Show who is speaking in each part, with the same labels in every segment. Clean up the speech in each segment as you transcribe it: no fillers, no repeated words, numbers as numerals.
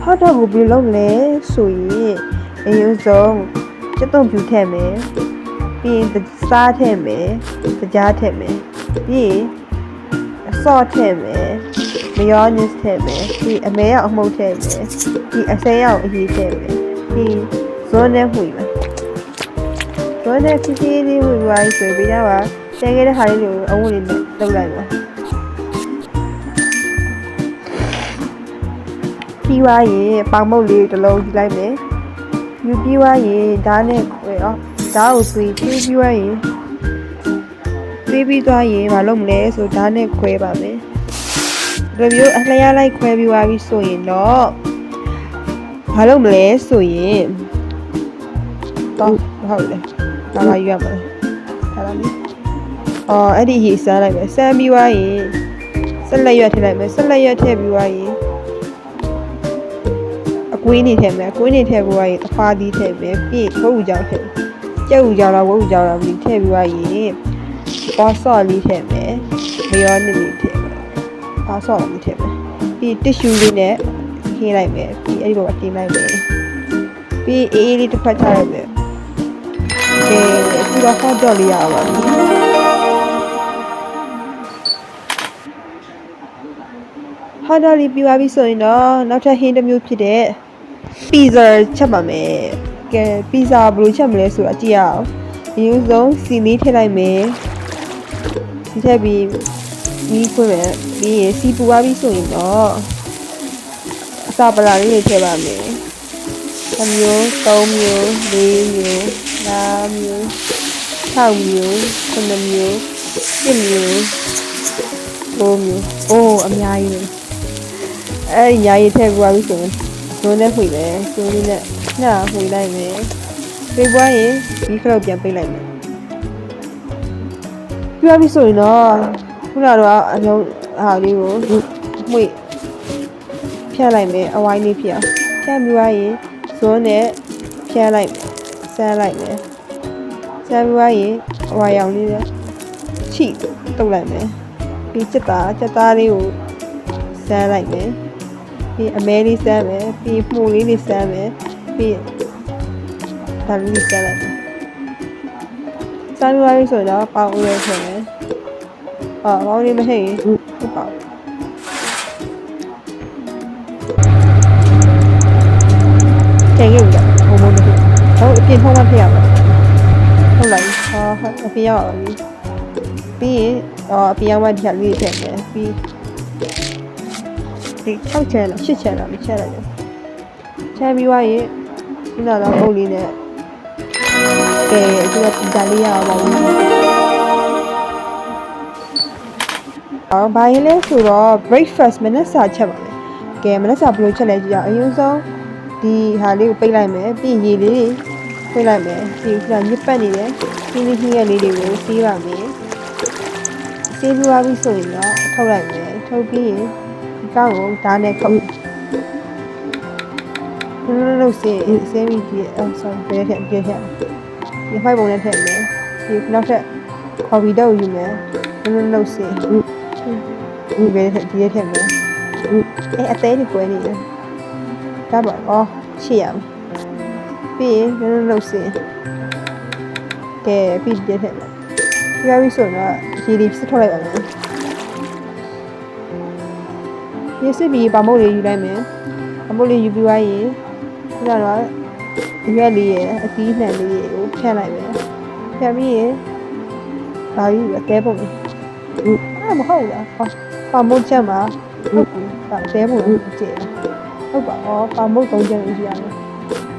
Speaker 1: hot dog ကိုဘယ်လိုလုပ်လဲဆိုရင်အရင်ဆုံးကျက်သွန်ဖြူထည့်မယ်ပြီးရင်စားထည့်မယ်ကြားထည့်မယ်ပြီးရင်ဆော့ထည့်မယ်mayonnaiseထည့်မယ်ပြီးအမဲရောက်အမှုန့်ထည့်မယ်ပြီးအစဲရောက်အရေးထည့်မယ်ပြီးဇွန်းနဲ့မှွေမယ်ဇွန်းနဲ့ဖြည်းဖြည်းလေးမှွေသွားပြီးဆိုပြီးတော့တန်ခဲ့တဲ့ဟာလေးကိုအဝတ်လေးနဲ့လုပ်လိုက်မယ်ပြီးသွားရင်ပေါင်မုတ်လေးတစ်လုံးယူလိုက်မယ်ယူပြီးသွားရင်ဓာတ်နဲ့ခွဲအောင်ဓာတ်ကိုပြီးပြီးသွားရင်မလုပ်မလဲဆိုဓာတ်နဲ့ခွဲပါမယ်ဒီလိုအလျားလိုက်ခွဲပြီးသွားပြီဆိုရင်တော့မလုပ်မလဲဆိုရင်တော့ဟုတ်တယ်ဒါလာယူရမယ်ဒါလာပြီအဲ့ဒီရေစမ်းလိုက်မယ်စမ်းပြီးသွားရင်ဆက်လက်ရွက်ထည့်လိုက်မယ်ဆက်လက်ရွက်ထည့်ပြီးသွားရင်အကွေးနေထည့်မယ်အကွေးနေထည့်ပြီးသွားရင်အဖားသီးထည့်မယ်ပြီးဝုတ်ဦးကြောင်ထည့်ကြက်ဦးကြောင်လားဝုတ်ဦးကြောင်လားပြီးထည့်ပြီးသွားရင်ပေါ်ဆော့လေးထည့်မယ်မယောနစ်လေးထည့်မယ်ပေါ်ဆော့လေးထည့်မယ်ပြီးတစ်ရှူးလေးနဲ့ခင်းလိုက်မယ်ပြီးအဲ့ဒီပေါ်တင်လိုက်မယ်ပြီးအေးအေးလေးတစ်ဖက်ချလိုက်မယ်အခုတော့ hot dog လေးရအောင်ပါhot dog လေးပြီးသွားပြီဆိုရင်တော့နောက်ထပ်ဟင်းတစ်မျိုးဖြစ်တဲ့ pizza ချက်ပါမယ်ကဲ pizza ဘယ်လိုချက်မလဲဆိုတာကြည့်ရအောင်အရင်ဆုံးစီလေးထည့်လိုက်မယ်စီထည့်ပြီးဒီခွဲမယ်ပြီးရင်စီပူသွားပြီဆိုရင်တော့အစာပလာလေးတွေထည့်ပါမယ်2မျိုး3မျိုး4မျိုး5မျိုး6မျိုး9မျိုး10မျိုး9မျိုးအများကြီးပဲအဲ့ဒီညာရီထည့်ပြီးသွားပြီဆိုရင်ဇွန်းနဲ့မှွေမယ်ဇွန်းလေးနဲ့နှာမှွေလိုက်မယ်ပြေးပွားရင်ဒီခလောက်ပြန်ပိတ်လိုက်မယ်ပြပြီဆိုရင်တော့ခုနကတော့အလုံးအားလေးကိုမှွေဖြတ်လိုက်မယ်အဝိုင်းလေးဖြတ်ဖြတ်ပြီးသွားရင်ဇွန်းနဲ့ဖြတ်လိုက်မယ်ဆန်းလိုက်မယ်ဆန်းပြီးသွားရင်အဝိုင်းရောင်လေးနဲ့ချိတုပ်လိုက်မယ်ပြီးချက်သားလေးကိုဆန်းလိုက်မယ်ပြီးအမဲလေးဆန်းမယ်ပြီးမှုန်လေးဆန်းမယ်ပြီးဒါလေးဆန်းလိုက်မယ်ဆန်းပြီးသွားပြီဆိုတော့ပေါင်ဦးလေးထည့်မယ်ပေါင်လေးမထည့်ရင်ဟုတ်ပါဘူးကျေရုပ်ကဘုံဘုံလေးဟုတ်အပြင်ထုံးမှထည့်ရမှာဟုတ်လားအပြင်ရောက်ပြီပြီးရင်အပြင်ရောက်မှဒီဟာလေးထည့်မယ်ပြီးဒီ6ချမ်းလား8ချမ်းလားမချက်လိုက်ဘူးချမ်းပြီးသွားရင်ခုနကတော့ပုတ်လေးနဲ့အခုတော့ပီဇာလေးရအောင်ပါဘူးဘာရင်လဲဆိုတော့ breakfast မနက်စာချက်ပါမယ်မနက်စာဘယ်လိုချက်လဲကြည့်အောင်အရင်ဆုံးဒီဟာလေးကိုပိတ်လိုက်မယ်ပြီးရေလေးပိတ်လိုက်မယ်ပြီးခုနညစ်ပတ်နေတယ်ပြီးလေးခင်းရလေးတွေကိုစီးပါမယ်စီးပြီးသွားပြီဆိုရင်တော့ထုတ်လိုက်မယ်ထုတ်ပြီးရင်ဒီကောင်းကိုဓာတ်နဲ့ခုတ်လို့စေးပြီးဒီsorry ဘယ်ထက်ဒီဖိုက်ပုံနဲ့ထည့်မယ်ဒီနောက်ထပ် coffee တော့ယူမယ်လို့စေးဒီဘယ်ထက်ဒီထည့်မယ်အသေးလေးကွဲနေတယ်ဒါပါချစ်ရအောင်ပြီးရင်လို့စေးပြီးဒီထည့်မယ်ပြပြီးဆိုတော့ဒီလေးစစ်ထုတ်လိုက်ပါမယ်ဒီစစ်ပြီးပါမုတ်လေးယူလိုက်မယ်ပါမုတ်လေးယူပြီးသွားရင်ခုနကတော့ရွက်လေးရဲ့အသီးနှံလေးကိုဖြတ်လိုက်မယ်ဖြတ်ပြီးရင်ဘာကြီးအသေးပုံလေးမဟုတ်လားပါမုတ်ချက်မှာဟုတ်ဘူးဒါအသေးပုံလေးကြည့်ဟုတ်ပါပါမုတ်3ချက်လေးရှိရမယ်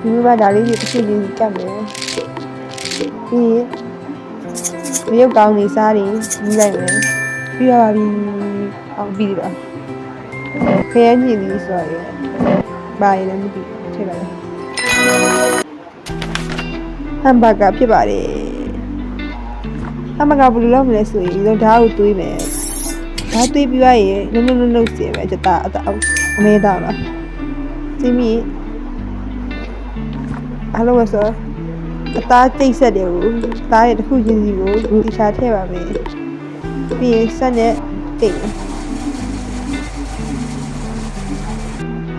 Speaker 1: ဒီမှာဒါလေးကြီးတစ်ချက်လေးကတ်မယ်ပြီးရုပ်ကောင်းနေစားနေယူလိုက်မယ်ပြီးတော့အောင်ပြီးတော့ခရမ်းညင်လေးဆိုရယ်ဘာရည်လည်းမသိထည့်ပါမယ်ဟမ်ဘာဂါဖြစ်ပါတယ်ဟမ်ဘာဂါဘယ်လိုလုပ်မလဲဆိုရင်ဒီလိုဓာတ်ကိုတွေးမယ်ဓာတ်တွေးပြီးသွားရင်နှုတ်စေပဲကြတာအမဲတာပါစီမီအားလုံးဆိုအသားတိတ်ဆက်တယ်ကိုသားရဲ့တစ်ခုချင်းစီကိုတီချာထည့်ပါမယ်ပြီးရင်ဆက်နဲ့တိတ်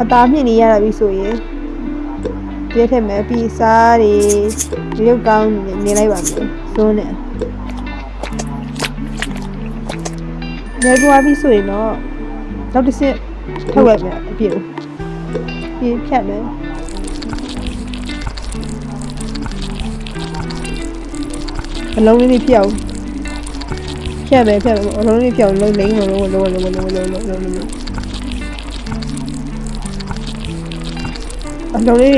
Speaker 1: အသားမြင့်နေရတာပြီဆိုရင်ပြည့်ထက်မယ်ပြီးစားတွေရုပ်ကောင်းနေလိုက်ပါမယ်ဇွန်းနဲ့နေကွာပြီဆိုရင်တော့နောက်တစ်ဆင့်ထုတ်လိုက်မယ်အပြည့်ပြီးဖြတ်မယ်အလုံးလေးဖြတ်အောင်ဖြတ်မယ်အလုံးလေးဖြတ်အောင်လုံးလိမ့်မလုံးအလုံးလေ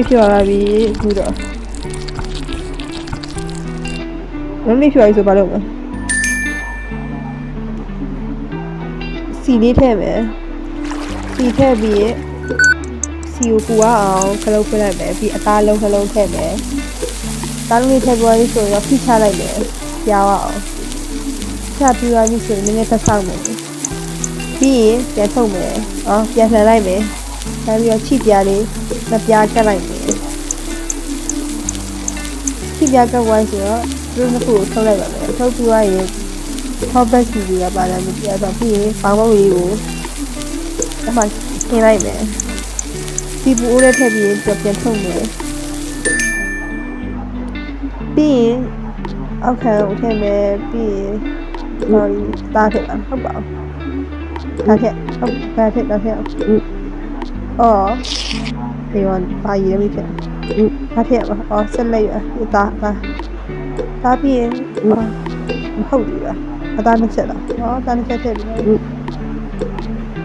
Speaker 1: းဖြတ်လာပြီအခုတော့လုံးလေးဖြတ်ရဆိုဘာလုပ်မလဲစီလေးထည့်မယ်စီထည့်ပြီးစီကိုပူအောင်ခလုတ်ခွဲလိုက်မယ်ပြီးအသားလုံးခလုံးထည့်မယ်သားလုံးလေးထည့်ပြီးဆိုတော့ဖိချလိုက်မယ်ပြောင်းအောင်ချပြီးသွားပြီဆိုရင်နည်းနည်းသက်ဆောင်မယ်ပြီးရင်ပြန်ထုတ်မယ်ပြန်လှန်လိုက်မယ်ဆက်ပြီးတော့ချိပြားလေးနှစ်ပြားကတ်လိုက်မယ်ချိပြားကတ်ဝိုင်းဆိုတော့ဒီနှစ်ခုကိုထုတ်လိုက်ပါမယ်ထုတ်ပြီးသွားရင်ထောက်ဘက်စီကပါလာမယ်ပြတော့ပြီးရင်ပေါင်းပေါင်းလေးကိုအမှခင်းလိုက်မယ်ဒီပူလေးထည့်ပြီးပြန်ထုတ်မယ်ပြီးရင်အောက်ခံကိုထည့်မယ်ပြီးရင်တားထည့်ပါဟုတ်ပါဘူးတားထည့်ဟုတ်တားထည့်အော်ဒီဝန်ပါရည်လေးထည့်တားထည့်ပါဆက်လိုက်ရတားပြီးရင်မဟုတ်ဘူးလားအသားနှစ်ချက်လားတားနှစ်ချက်ထည့်ပြီး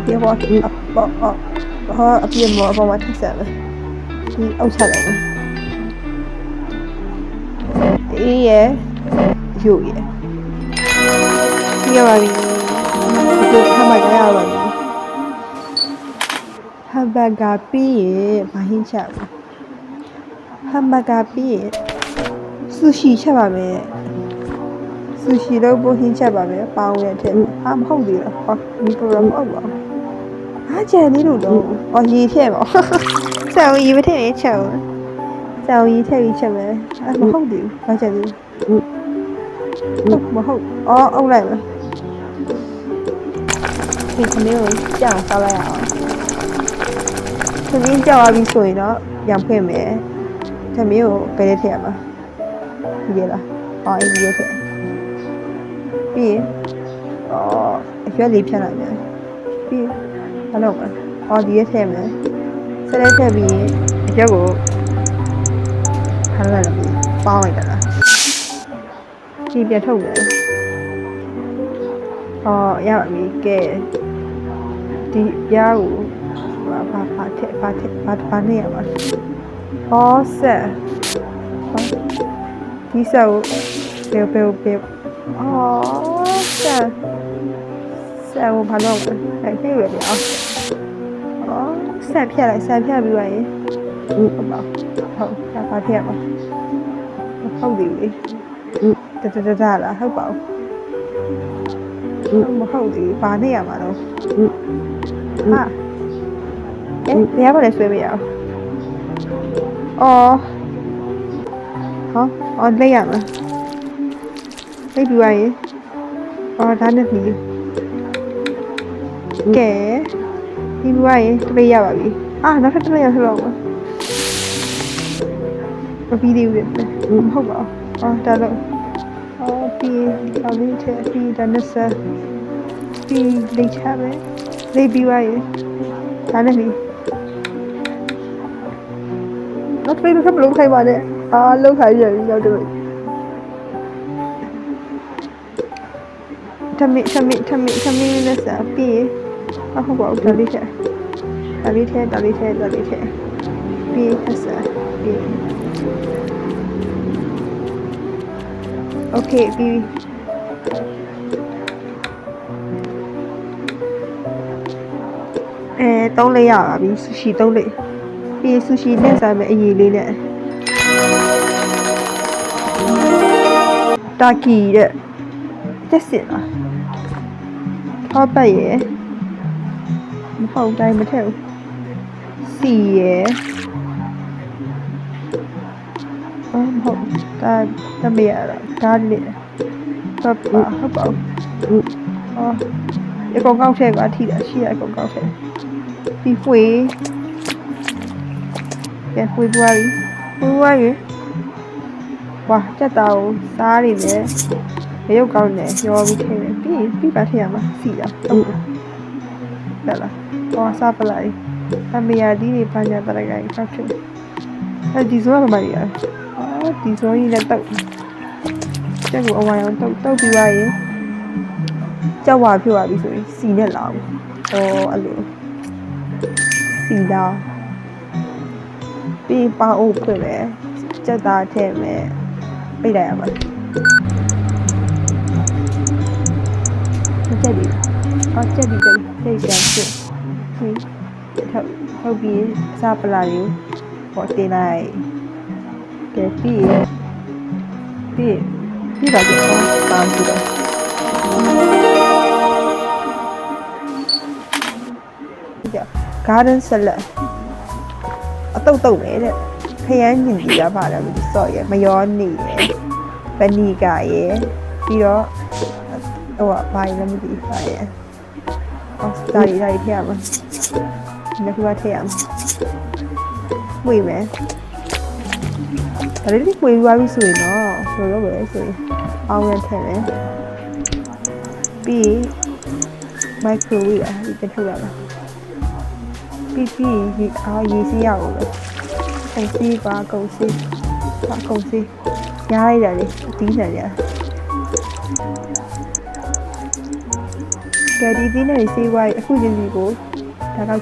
Speaker 1: ဒီဘောအပြည့်မောအပေါ်မှာထည့်ဆက်မယ်ဒီအုပ်ချလိုက်မယ်အေးရဲ့ယူရဲ့ဒီရပါပြီဒီခမကြရပါပြီဟမ်ဘဂါပြီးရင်ဘာဟင်းချက်ဟမ်ဘဂါပြီးရင်ဆူရှီချက်ပါမယ်ဆူရှီတော့ဘိုးဟင်းချက်ပါမယ်ပေါင်းရဲ့ထက်မဟုတ်သေးလားဒီပရိုမဟုတ်ပါအားကျန်နေလို့တော့ရေထည့်ပါဆောင်းရေမထည့်ရင်ချက်ဆောင်းရေထည့်ပြီးချက်မယ်မဟုတ်သေးဘူးအားကျန်သေးမဟုတ်အုပ်လိုက်မယ်ဒီခမျိုးကိုကြောင်ဆောက်လိုက်အောင်ခမျိုးကြောက်ရပြီဆိုရင်တော့ပြန်ဖွင့်မယ်ခမျိုးကိုဘယ်ထဲထည့်ရမှာဒီရလားအေးဒီရထည့်ပြီးရင်အရွက်လေးဖြတ်လိုက်မယ်ပြီးဘာလုပ်မလဲဒီရထည့်မယ်ဆက်လက်ထည့်ပြီးအရွက်ကိုခဏလိုက်ပေါင်းလိုက်တာလားဒီပြထုတ်မယ်ရပါပြီကဲဒီပြားကိုဘာနဲ့ရပါဆက်ဒီဆက်ကိုဘယ်ဆက်ကိုဘာလုပ်လဲဖြည့်ရပြအောင်ဆက်ဖြတ်လိုက်ဆက်ဖြတ်ပြီးသွားရင်ဟုတ်ပါဟုတ်ဒါဘာထည့်ရမှာဟုတ်ပြီလေတလားဟုတ်ပါဘူးမဟုတ်သေးဘာနဲ့ရမှာတော့ဘယ်ရပါလဲဆွဲမရအောင်လက်ရမှာလက်ပြီးသွားရင်ဒါနဲ့ပြီကဲပြီးသွားရင်တပိတ်ရပါပြီနောက်ထပ်တပိတ်ရဆိုတော့မပြီးသေးဘူးလေမဟုတ်ပါဘူးဒါတော့ပြီးအလေးထည့်ပြီးဒါနဲ့ဆက်ပြီးလိတ်ချမယ်လိတ်ပြီးသွားရင်ဒါနဲ့ပြီနောက်တစ်ခါမလုပ်ခိုင်းပါနဲ့လောက်ခိုင်းရပြီရောက်တယ်ထမင်းနဲ့ဆက်ပြီးဟုတ်ပါဘူးဒါလေးထည့်ပြီးဆက်ပြီးโอเคပြီး3လေးရပါပြီဆူရှီ3လေးပြီးဆူရှီနဲ့စားမယ်အရည်လေးနဲ့တာကီတဲ့တက်စင်လားထောပတ်ရယ်မဟုတ်တိုင်းမထည့်ဘူးစီရယ်မဟုတ်ဒါတမရတာလေဟုတ်ပါအကောင်ကောက်ထဲကအထိတာရှိရအကောင်ကောက်ထဲပြီးဖွေ ကဲပွေးပွားပြီပွေးပွားရင်ဝါတက်တာကိုစားနေတယ်ရုပ်ကောင်းတယ်ရောပြီးထည့်တယ်ပြီးပါထည့်ရမှာစီတာဟုတ်တယ်လားဟောစားပလိုက်အမေယာဒီနေပညာတရကိုင်းဖောက်တယ်အဲဒီဆိုတော့မရဒီဆိုရင်လည်းတောက်တက်ကိုအဝိုင်းအောင်တောက်ပြီးသွားရင်ကြောက်ဝါဖြစ်သွားပြီဆိုရင်စီနဲ့လာဘူးဟောအဲ့လိုစီလာပြီးပါအုပ်ဖွင့်မယ်စက်သားထည့်မယ်ပိတ်လိုက်ရပါကြက်ဒီအော်ကြက်ဒီပြန်ဖြစ်ဟုတ်ပြီးအစားပလာလေးပေါ်တင်လိုက်ကဲပြီးပါကြတော့တောင်းကြည့်တော့garden salad အတုတ်ပဲတဲ့ခရမ်းညင်ကြီးရပါတယ်လို့စော့ရမယောနေရပနီကာရပြီးတော့ဟိုဘာလဲမသိဘူးပါရအော်ဒါရီထည့်ရမှာနှစ်ခုထည့်ရမှာဝေးမယ်ဒါလေးဝေးသွားပြီဆိုရင်တော့ဆိုတော့ပဲဆိုရင်အောင်ရထည့်မယ်ပြီး microwave အဒီထုတ်ရမှာပြီးရေးစီးရအောင်လို့ကုန်စီးပါကုန်စီးရားလိုက်တာလေအသီးနဲ့ရကဲဒီသီးနဲ့စီးဝိုင်းအခုချင်းစီကိုဒါတော့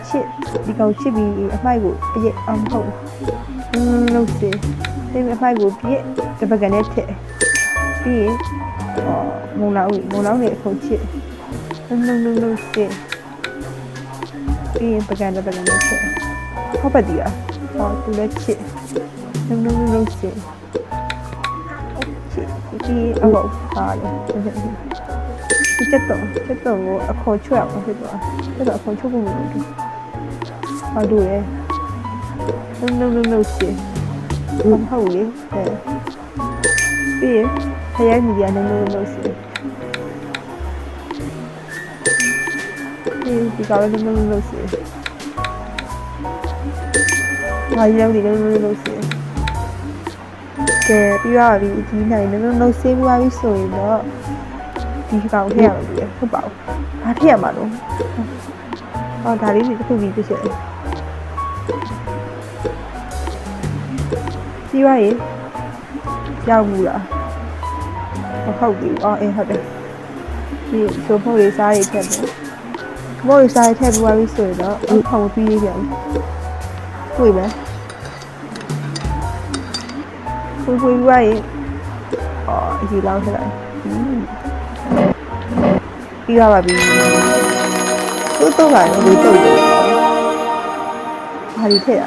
Speaker 1: ဒီကောင်ချစ်ပြီးအမိုက်ကိုအရက်အောင်ဟုတ်လို့စီဒီအမိုက်ကိုပြည့်တပကနဲ့ထည့်ပြီးမုံလောင်းနဲ့အခုချစ်လုံးစီပြီးပကံနဲ့ထည့်ဟုတ်ပါဒီလားဟောသူလည်းချစ်လုံးစီဒီအောက်ပါတယ်ဒီချက်တော့ကိုအခေါ်ချွတ်အောင်ဖြစ်သွားချက်တော့အခေါ်ချွတ်ဖို့မလိုဘူးဘာလို့လဲလုံးစီဟုတ်လေပြီးခရမ်းကြီးကလုံးစီဒီကောင်လည်းလုံးစီဘာရောက်နေလုံးစီကဲပြီးတော့ဒီနိုင်လုံးဆေးပွားပြီးဆိုရင်တော့ဒီကောင်ထည့်ရမှာပြီဟုတ်ပါဘူးဘာထည့်ရမှာတော့ဟောဒါလေးတစ်ခုပြီးပြည့်စုံပြီးသွားရင်ရောက်ဘူးလားဟုတ်ပြီအော်အေးဟုတ်တယ်ဒီဆိုဖို့လေးစားရထည့်မယ်မို့စားရထည့်ပွားပြီးဆိုရင်တော့ဖောင်ပြီးရပြန်တွေ့မယ်ပွေးရွားရင်အကြီးလောင်းထလိုက်ပြီးတော့ပါပြီတော့ပါဘူးတော့ဘာဒီထည့်ရ